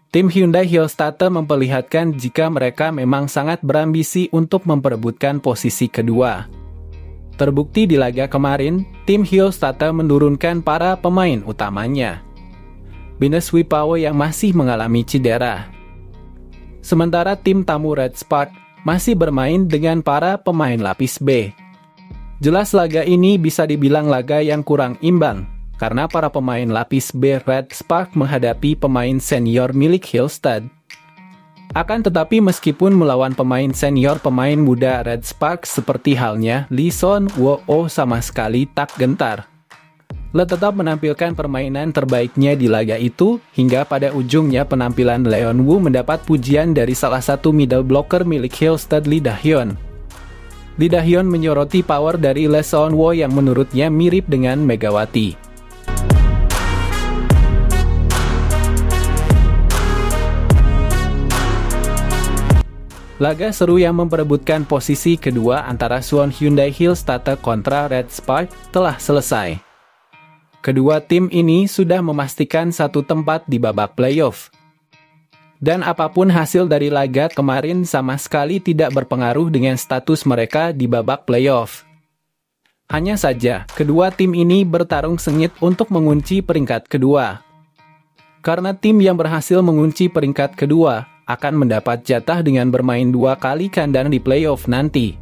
Tim Hyundai Hillstatter memperlihatkan jika mereka memang sangat berambisi untuk memperebutkan posisi kedua. Terbukti di laga kemarin, tim Hillstatter menurunkan para pemain utamanya. Minus Wipawa yang masih mengalami cedera. Sementara tim tamu Red Spark masih bermain dengan para pemain lapis B. Jelas laga ini bisa dibilang laga yang kurang imbang, karena para pemain lapis B Red Spark menghadapi pemain senior milik Hillstad. Akan tetapi meskipun melawan pemain senior pemain muda Red Spark seperti halnya Lee Son Wo sama sekali tak gentar. Le tetap menampilkan permainan terbaiknya di laga itu, hingga pada ujungnya penampilan Leon Wu mendapat pujian dari salah satu middle blocker milik Hillstad, Lee Da-hyun. Lee Da-hyun menyoroti power dari Lee Son Wo yang menurutnya mirip dengan Megawati. Laga seru yang memperebutkan posisi kedua antara Suwon Hyundai Hillstatter kontra Red Spark telah selesai. Kedua tim ini sudah memastikan satu tempat di babak playoff. Dan apapun hasil dari laga kemarin sama sekali tidak berpengaruh dengan status mereka di babak playoff. Hanya saja, kedua tim ini bertarung sengit untuk mengunci peringkat kedua. Karena tim yang berhasil mengunci peringkat kedua akan mendapat jatah dengan bermain 2 kali kandang di playoff nanti.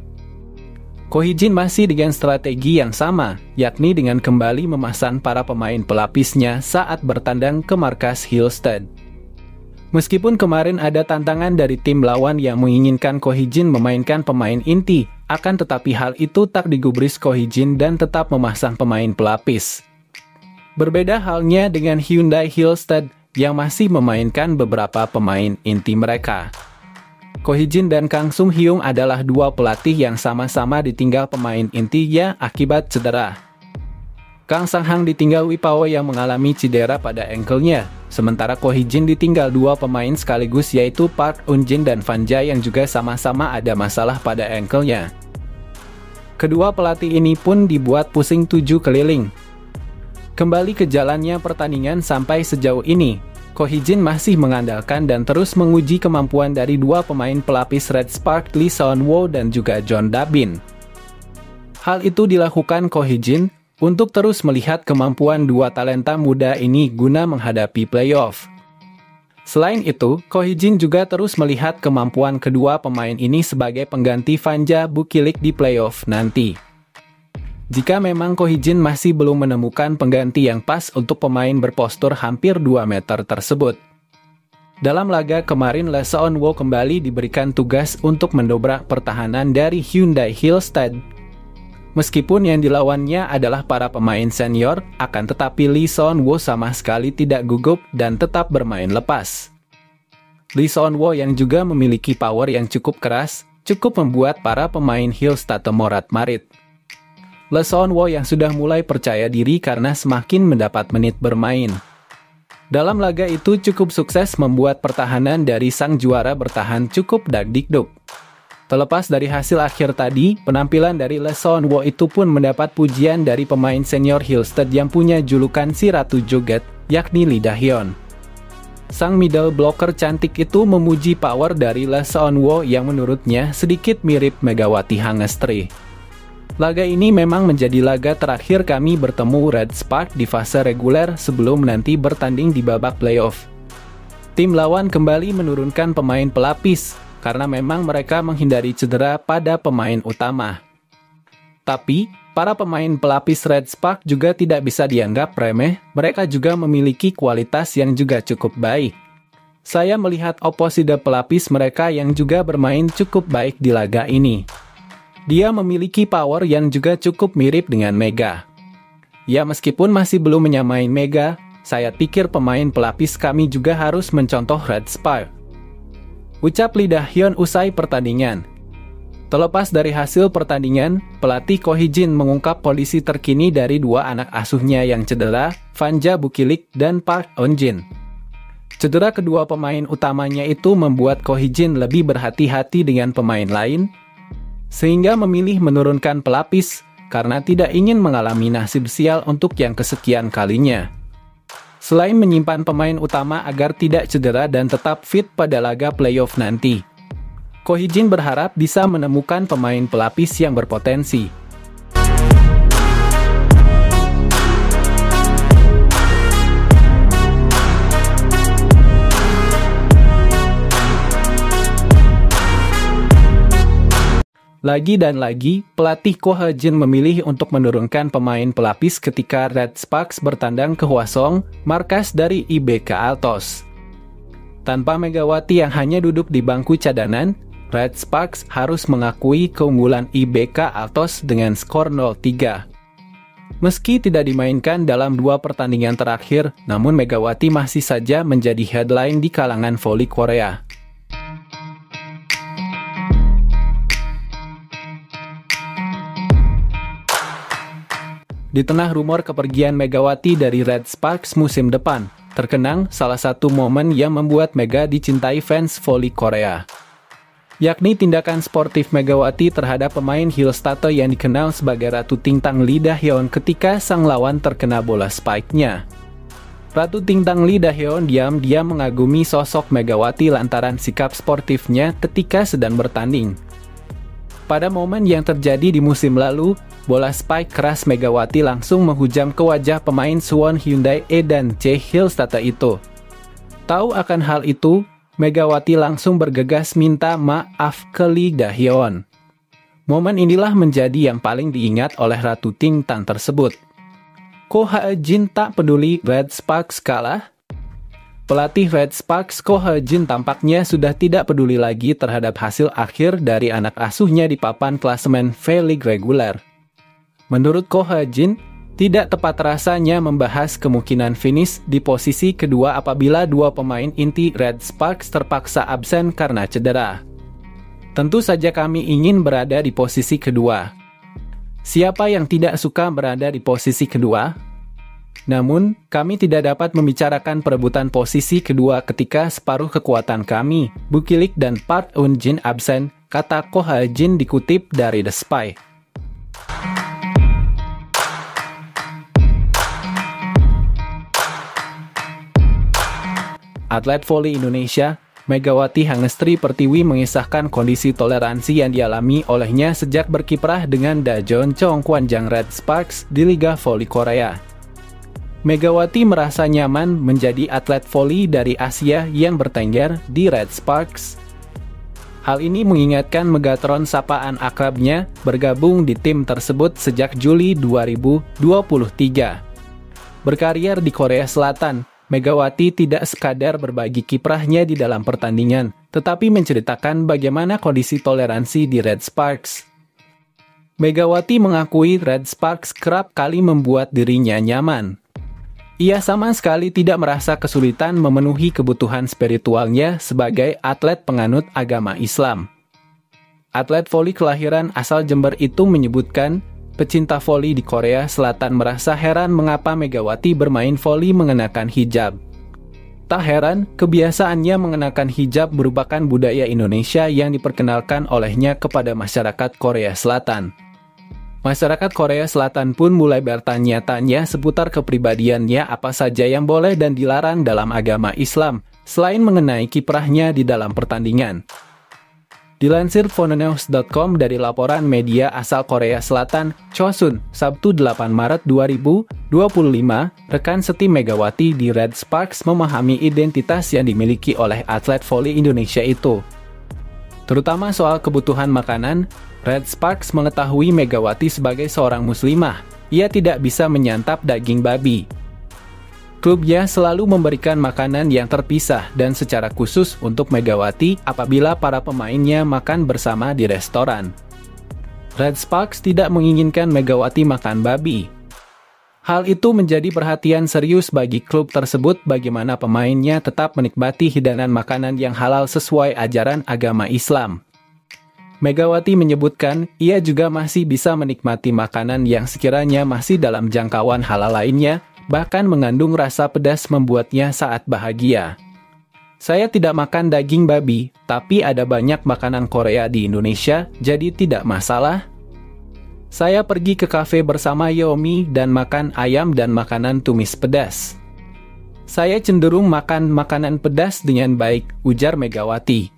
Ko Hee-jin masih dengan strategi yang sama, yakni dengan kembali memasang para pemain pelapisnya saat bertandang ke markas Hillstad. Meskipun kemarin ada tantangan dari tim lawan yang menginginkan Ko Hee-jin memainkan pemain inti, akan tetapi hal itu tak digubris Ko Hee-jin dan tetap memasang pemain pelapis. Berbeda halnya dengan Hyundai Hillstad yang masih memainkan beberapa pemain inti mereka. Ko Hee-jin dan Kang Sung Hyung adalah dua pelatih yang sama-sama ditinggal pemain intinya akibat cedera. Kang Sang-hang ditinggal Wipawa yang mengalami cedera pada ankle-nya, sementara Ko Hee-jin ditinggal dua pemain sekaligus yaitu Park Eun-jin dan Van Ja yang juga sama-sama ada masalah pada ankle-nya. Kedua pelatih ini pun dibuat pusing 7 keliling. Kembali ke jalannya pertandingan sampai sejauh ini, Ko Hee-jin masih mengandalkan dan terus menguji kemampuan dari dua pemain pelapis Red Spark, Lee Son Wo dan juga John Da-bin. Hal itu dilakukan Ko Hee-jin untuk terus melihat kemampuan dua talenta muda ini guna menghadapi playoff. Selain itu, Ko Hee-jin juga terus melihat kemampuan kedua pemain ini sebagai pengganti Van Ja Bukilik di playoff nanti. Jika memang Ko Hee-jin masih belum menemukan pengganti yang pas untuk pemain berpostur hampir 2 meter tersebut. Dalam laga kemarin, Lee Son Wo kembali diberikan tugas untuk mendobrak pertahanan dari Hyundai Hillstad. Meskipun yang dilawannya adalah para pemain senior, akan tetapi Lee Son Wo sama sekali tidak gugup dan tetap bermain lepas. Lee Son Wo yang juga memiliki power yang cukup keras, cukup membuat para pemain Hillstad morat-marit. Lee Son Wo yang sudah mulai percaya diri karena semakin mendapat menit bermain. Dalam laga itu cukup sukses membuat pertahanan dari sang juara bertahan cukup dagdikduk. Terlepas dari hasil akhir tadi, penampilan dari Lee Son Wo itu pun mendapat pujian dari pemain senior Hillstad yang punya julukan si Ratu Joget, yakni Lee Da-hyun. Sang middle blocker cantik itu memuji power dari Lee Son Wo yang menurutnya sedikit mirip Megawati Hangestri. Laga ini memang menjadi laga terakhir kami bertemu Red Spark di fase reguler sebelum nanti bertanding di babak playoff. Tim lawan kembali menurunkan pemain pelapis, karena memang mereka menghindari cedera pada pemain utama. Tapi, para pemain pelapis Red Spark juga tidak bisa dianggap remeh, mereka juga memiliki kualitas yang juga cukup baik. Saya melihat oposisi pelapis mereka yang juga bermain cukup baik di laga ini. Dia memiliki power yang juga cukup mirip dengan Mega. Ya meskipun masih belum menyamai Mega, saya pikir pemain pelapis kami juga harus mencontoh Red Spark. Ucap Lee Da-hyun usai pertandingan. Terlepas dari hasil pertandingan, pelatih Ko Hee-jin mengungkap kondisi terkini dari dua anak asuhnya yang cedera, Van Ja Bukilik dan Park Eun-jin. Cedera kedua pemain utamanya itu membuat Ko Hee-jin lebih berhati-hati dengan pemain lain, sehingga memilih menurunkan pelapis karena tidak ingin mengalami nasib sial untuk yang kesekian kalinya. selain menyimpan pemain utama agar tidak cedera dan tetap fit pada laga playoff nanti. Ko Hee-jin berharap bisa menemukan pemain pelapis yang berpotensi. Lagi dan lagi, pelatih Ko Hee-jin memilih untuk menurunkan pemain pelapis ketika Red Sparks bertandang ke Hwasong, markas dari IBK Altos. Tanpa Megawati yang hanya duduk di bangku cadangan, Red Sparks harus mengakui keunggulan IBK Altos dengan skor 0-3. Meski tidak dimainkan dalam 2 pertandingan terakhir, namun Megawati masih saja menjadi headline di kalangan voli Korea. Di tengah rumor kepergian Megawati dari Red Sparks musim depan, terkenang salah satu momen yang membuat Mega dicintai fans voli Korea, yakni tindakan sportif Megawati terhadap pemain Hillstatter yang dikenal sebagai Ratu Tintang Lee Da-hyun ketika sang lawan terkena bola spike-nya. Ratu Tintang Lee Da-hyun diam-diam mengagumi sosok Megawati lantaran sikap sportifnya ketika sedang bertanding. Pada momen yang terjadi di musim lalu, bola spike keras Megawati langsung menghujam ke wajah pemain Suwon Hyundai E dan C Hillstatter itu. Tahu akan hal itu, Megawati langsung bergegas minta maaf ke Lee Da-hyun. Momen inilah menjadi yang paling diingat oleh Ratu Tintang tersebut. Ko Hee-jin tak peduli Red Sparks kalah? Pelatih Red Sparks Ko Hee-jin tampaknya sudah tidak peduli lagi terhadap hasil akhir dari anak asuhnya di papan klasemen V-League reguler. Menurut Ko Hee-jin, tidak tepat rasanya membahas kemungkinan finish di posisi kedua apabila 2 pemain inti Red Sparks terpaksa absen karena cedera. Tentu saja kami ingin berada di posisi kedua. Siapa yang tidak suka berada di posisi kedua? Namun, kami tidak dapat membicarakan perebutan posisi kedua ketika separuh kekuatan kami, Bukilik dan Park Eun-jin absen, kata Ko Hee-jin dikutip dari The Spy. Atlet voli Indonesia, Megawati Hangestri Pertiwi mengisahkan kondisi toleransi yang dialami olehnya sejak berkiprah dengan Daejeon Cheongkwanjang Red Sparks di Liga Voli Korea. Megawati merasa nyaman menjadi atlet voli dari Asia yang bertengger di Red Sparks. Hal ini mengingatkan Megatron sapaan akrabnya bergabung di tim tersebut sejak Juli 2023. Berkarier di Korea Selatan, Megawati tidak sekadar berbagi kiprahnya di dalam pertandingan, tetapi menceritakan bagaimana kondisi toleransi di Red Sparks. Megawati mengakui Red Sparks kerap kali membuat dirinya nyaman. Ia sama sekali tidak merasa kesulitan memenuhi kebutuhan spiritualnya sebagai atlet penganut agama Islam. Atlet voli kelahiran asal Jember itu menyebutkan, pecinta voli di Korea Selatan merasa heran mengapa Megawati bermain voli mengenakan hijab. Tak heran, kebiasaannya mengenakan hijab merupakan budaya Indonesia yang diperkenalkan olehnya kepada masyarakat Korea Selatan. Masyarakat Korea Selatan pun mulai bertanya-tanya seputar kepribadiannya apa saja yang boleh dan dilarang dalam agama Islam, selain mengenai kiprahnya di dalam pertandingan. Dilansir Phonenews.com dari laporan media asal Korea Selatan, Chosun, Sabtu 8 Maret 2025, rekan setim Megawati di Red Sparks memahami identitas yang dimiliki oleh atlet voli Indonesia itu. Terutama soal kebutuhan makanan, Red Sparks mengetahui Megawati sebagai seorang muslimah. Ia tidak bisa menyantap daging babi. Klubnya selalu memberikan makanan yang terpisah dan secara khusus untuk Megawati apabila para pemainnya makan bersama di restoran. Red Sparks tidak menginginkan Megawati makan babi. Hal itu menjadi perhatian serius bagi klub tersebut bagaimana pemainnya tetap menikmati hidangan makanan yang halal sesuai ajaran agama Islam. Megawati menyebutkan, ia juga masih bisa menikmati makanan yang sekiranya masih dalam jangkauan halal lainnya, bahkan mengandung rasa pedas membuatnya saat bahagia. Saya tidak makan daging babi, tapi ada banyak makanan Korea di Indonesia, jadi tidak masalah. Saya pergi ke kafe bersama Yomi dan makan ayam dan makanan tumis pedas. Saya cenderung makan makanan pedas dengan baik, ujar Megawati.